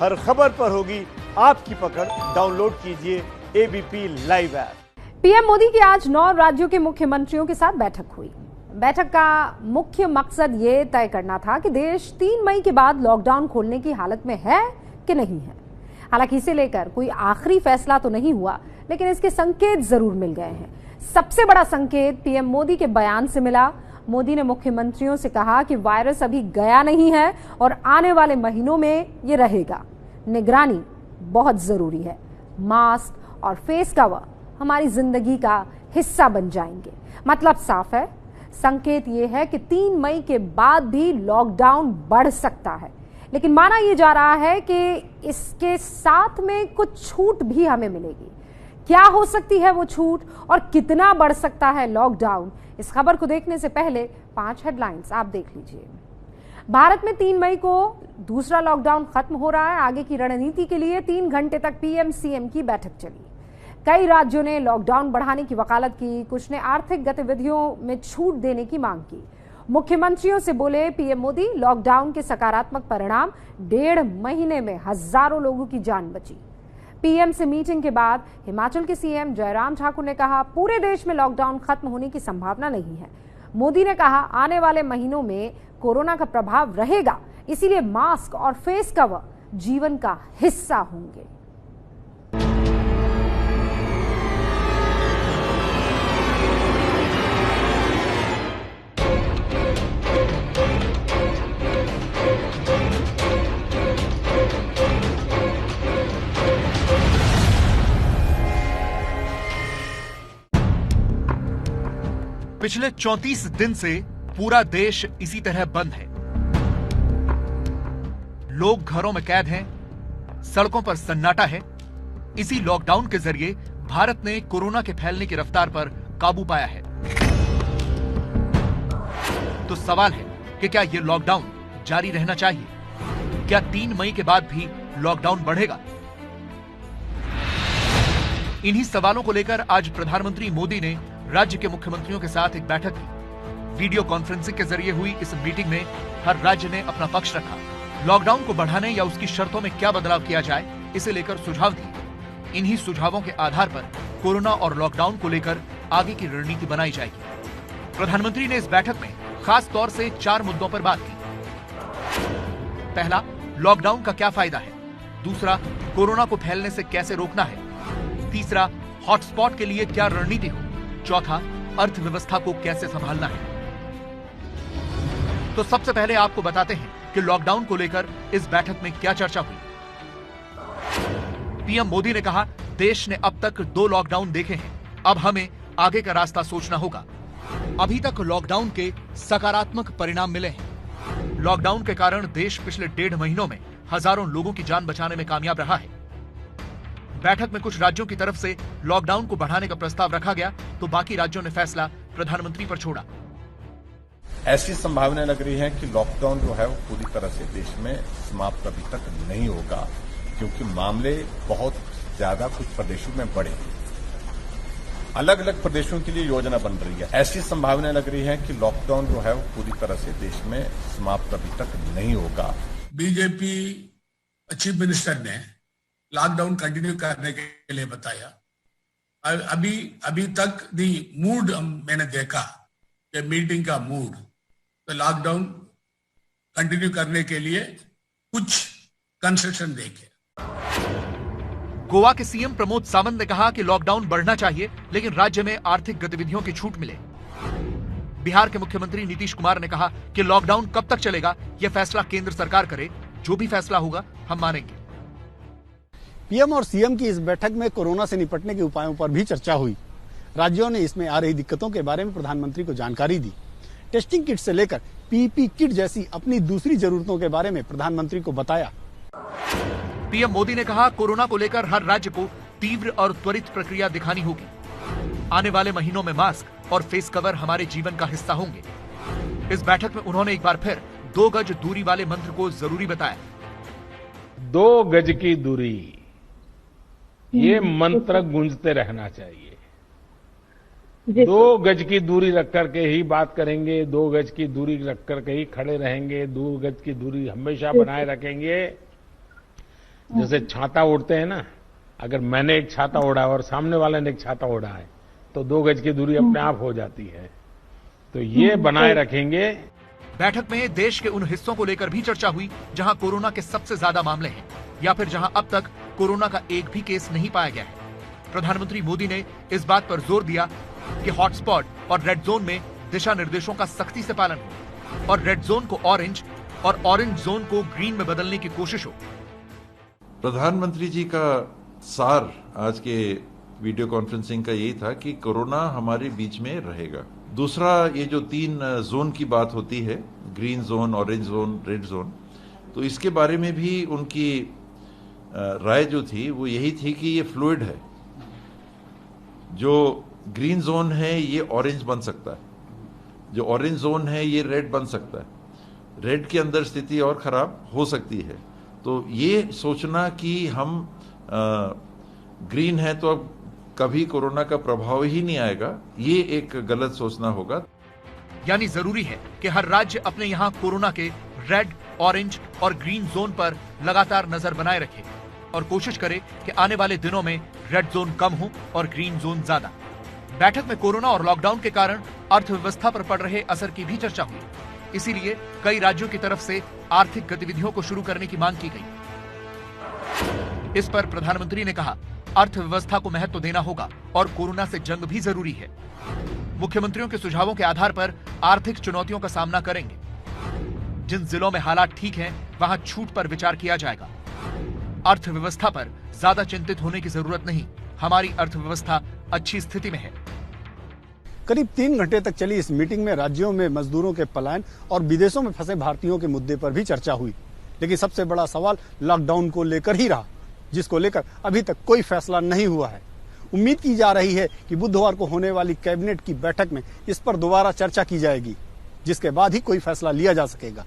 हर खबर पर होगी आपकी पकड़। डाउनलोड कीजिए ABP live app. PM Modi की आज 9 राज्यों के मुख्यमंत्रियों के साथ बैठक हुई। बैठक का मुख्य मकसद ये तय करना था कि देश 3 मई के बाद लॉकडाउन खोलने की हालत में है कि नहीं है। हालांकि इसे लेकर कोई आखिरी फैसला तो नहीं हुआ, लेकिन इसके संकेत जरूर मिल गए हैं। सबसे बड़ा संकेत पीएम मोदी के बयान से मिला। मोदी ने मुख्यमंत्रियों से कहा कि वायरस अभी गया नहीं है और आने वाले महीनों में ये रहेगा। निगरानी बहुत जरूरी है। मास्क और फेस कवर हमारी जिंदगी का हिस्सा बन जाएंगे। मतलब साफ है, संकेत ये है कि 3 मई के बाद भी लॉकडाउन बढ़ सकता है, लेकिन माना यह जा रहा है कि इसके साथ में कुछ छूट भी हमें मिलेगी। क्या हो सकती है वो छूट और कितना बढ़ सकता है लॉकडाउन? इस खबर को देखने से पहले 5 हेडलाइंस आप देख लीजिए। भारत में 3 मई को दूसरा लॉकडाउन खत्म हो रहा है। आगे की रणनीति के लिए 3 घंटे तक पीएम सीएम की बैठक चली। कई राज्यों ने लॉकडाउन बढ़ाने की वकालत की, कुछ ने आर्थिक गतिविधियों में छूट देने की मांग की। मुख्यमंत्रियों से बोले पीएम मोदी, लॉकडाउन के सकारात्मक परिणाम, 1.5 महीने में हजारों लोगों की जान बची। पीएम से मीटिंग के बाद हिमाचल के सीएम जयराम ठाकुर ने कहा, पूरे देश में लॉकडाउन खत्म होने की संभावना नहीं है। मोदी ने कहा, आने वाले महीनों में कोरोना का प्रभाव रहेगा, इसीलिए मास्क और फेस कवर जीवन का हिस्सा होंगे। पिछले 34 दिन से पूरा देश इसी तरह बंद है। लोग घरों में कैद हैं, सड़कों पर सन्नाटा है। इसी लॉकडाउन के जरिए भारत ने कोरोना के फैलने की रफ्तार पर काबू पाया है। तो सवाल है कि क्या यह लॉकडाउन जारी रहना चाहिए? क्या 3 मई के बाद भी लॉकडाउन बढ़ेगा? इन्हीं सवालों को लेकर आज प्रधानमंत्री मोदी ने राज्य के मुख्यमंत्रियों के साथ एक बैठक की। वीडियो कॉन्फ्रेंसिंग के जरिए हुई इस मीटिंग में हर राज्य ने अपना पक्ष रखा। लॉकडाउन को बढ़ाने या उसकी शर्तों में क्या बदलाव किया जाए, इसे लेकर सुझाव दिए। इन्हीं सुझावों के आधार पर कोरोना और लॉकडाउन को लेकर आगे की रणनीति बनाई जाएगी। प्रधानमंत्री ने इस बैठक में खास तौर से 4 मुद्दों पर बात की। पहला, लॉकडाउन का क्या फायदा है। दूसरा, कोरोना को फैलने से कैसे रोकना है। तीसरा, हॉटस्पॉट के लिए क्या रणनीति हो। चौथा, अर्थव्यवस्था को कैसे संभालना है। तो सबसे पहले आपको बताते हैं कि लॉकडाउन को लेकर इस बैठक में क्या चर्चा हुई। पीएम मोदी ने कहा, देश ने अब तक 2 लॉकडाउन देखे हैं, अब हमें आगे का रास्ता सोचना होगा। अभी तक लॉकडाउन के सकारात्मक परिणाम मिले हैं। लॉकडाउन के कारण देश पिछले 1.5 महीनों में हजारों लोगों की जान बचाने में कामयाब रहा है। बैठक में कुछ राज्यों की तरफ से लॉकडाउन को बढ़ाने का प्रस्ताव रखा गया, तो बाकी राज्यों ने फैसला प्रधानमंत्री पर छोड़ा। ऐसी संभावना लग रही है कि लॉकडाउन जो है वो पूरी तरह से देश में समाप्त अभी तक नहीं होगा, क्योंकि मामले बहुत ज्यादा कुछ प्रदेशों में बढ़े। अलग अलग प्रदेशों के लिए योजना बन रही है। ऐसी संभावना लग रही है कि लॉकडाउन जो है वो पूरी तरह से देश में समाप्त अभी तक नहीं होगा। बीजेपी चीफ मिनिस्टर ने लॉकडाउन कंटिन्यू करने के लिए बताया। अभी तक दी मूड मैंने देखा कि मीटिंग का मूड, तो लॉकडाउन कंटिन्यू करने के लिए कुछ कंसेशन देखे। गोवा के सीएम प्रमोद सावंत ने कहा कि लॉकडाउन बढ़ना चाहिए, लेकिन राज्य में आर्थिक गतिविधियों की छूट मिले। बिहार के मुख्यमंत्री नीतीश कुमार ने कहा कि लॉकडाउन कब तक चलेगा, यह फैसला केंद्र सरकार करे। जो भी फैसला होगा हम मानेंगे। पीएम और सीएम की इस बैठक में कोरोना से निपटने के उपायों पर भी चर्चा हुई। राज्यों ने इसमें आ रही दिक्कतों के बारे में प्रधानमंत्री को जानकारी दी। टेस्टिंग किट से लेकर पीपीई किट जैसी अपनी दूसरी जरूरतों के बारे में प्रधानमंत्री को बताया। पीएम मोदी ने कहा, कोरोना को लेकर हर राज्य को तीव्र और त्वरित प्रक्रिया दिखानी होगी। आने वाले महीनों में मास्क और फेस कवर हमारे जीवन का हिस्सा होंगे। इस बैठक में उन्होंने एक बार फिर 2 गज दूरी वाले मंत्र को जरूरी बताया। 2 गज की दूरी, ये मंत्र गूंजते रहना चाहिए। 2 गज की दूरी रख करके ही बात करेंगे, 2 गज की दूरी रख करके ही खड़े रहेंगे, 2 गज की दूरी हमेशा बनाए रखेंगे, जैसे छाता ओढ़ते हैं ना, अगर मैंने एक छाता ओढ़ा और सामने वाले ने एक छाता ओढ़ा है तो 2 गज की दूरी अपने आप हो जाती है। तो ये बनाए रखेंगे। बैठक में देश के उन हिस्सों को लेकर भी चर्चा हुई जहां कोरोना के सबसे ज्यादा मामले हैं या फिर जहां अब तक कोरोना का एक भी केस नहीं पाया गया है। प्रधानमंत्री मोदी ने इस बात पर जोर दिया कि हॉटस्पॉट और रेड जोन में दिशा निर्देशों का सख्ती से पालन हो और रेड जोन को ऑरेंज और ऑरेंज जोन को ग्रीन में बदलने की कोशिश हो। प्रधानमंत्री जी का सार आज के वीडियो कॉन्फ्रेंसिंग का यही था कि कोरोना हमारे बीच में रहेगा। दूसरा, ये जो 3 जोन की बात होती है, green zone, orange zone, red zone, तो इसके बारे में भी उनकी राय जो थी वो यही थी कि ये फ्लूइड है। जो ग्रीन जोन है ये ऑरेंज बन सकता है, जो ऑरेंज जोन है ये रेड बन सकता है, रेड के अंदर स्थिति और खराब हो सकती है। तो ये सोचना कि हम ग्रीन है तो अब कभी कोरोना का प्रभाव ही नहीं आएगा, ये एक गलत सोचना होगा। यानी जरूरी है कि हर राज्य अपने यहाँ कोरोना के रेड, ऑरेंज और ग्रीन जोन पर लगातार नजर बनाए रखे और कोशिश करे कि आने वाले दिनों में रेड जोन कम हो और ग्रीन जोन ज्यादा। बैठक में कोरोना और लॉकडाउन के कारण अर्थव्यवस्था पर पड़ रहे असर की भी चर्चा हुई। इसीलिए कई राज्यों की तरफ से आर्थिक गतिविधियों को शुरू करने की मांग की गई। इस पर प्रधानमंत्री ने कहा, अर्थव्यवस्था को महत्व देना होगा और कोरोना से जंग भी जरूरी है। मुख्यमंत्रियों के सुझावों के आधार पर आर्थिक चुनौतियों का सामना करेंगे। जिन जिलों में हालात ठीक हैं, वहां छूट पर विचार किया जाएगा। अर्थव्यवस्था पर ज्यादा चिंतित होने की जरूरत नहीं, हमारी अर्थव्यवस्था अच्छी स्थिति में है। करीब 3 घंटे तक चली इस मीटिंग में राज्यों में मजदूरों के पलायन और विदेशों में फंसे भारतीयों के मुद्दे पर भी चर्चा हुई। लेकिन सबसे बड़ा सवाल लॉकडाउन को लेकर ही रहा, जिसको लेकर अभी तक कोई फैसला नहीं हुआ है। उम्मीद की जा रही है कि बुधवार को होने वाली कैबिनेट की बैठक में इस पर दोबारा चर्चा की जाएगी, जिसके बाद ही कोई फैसला लिया जा सकेगा।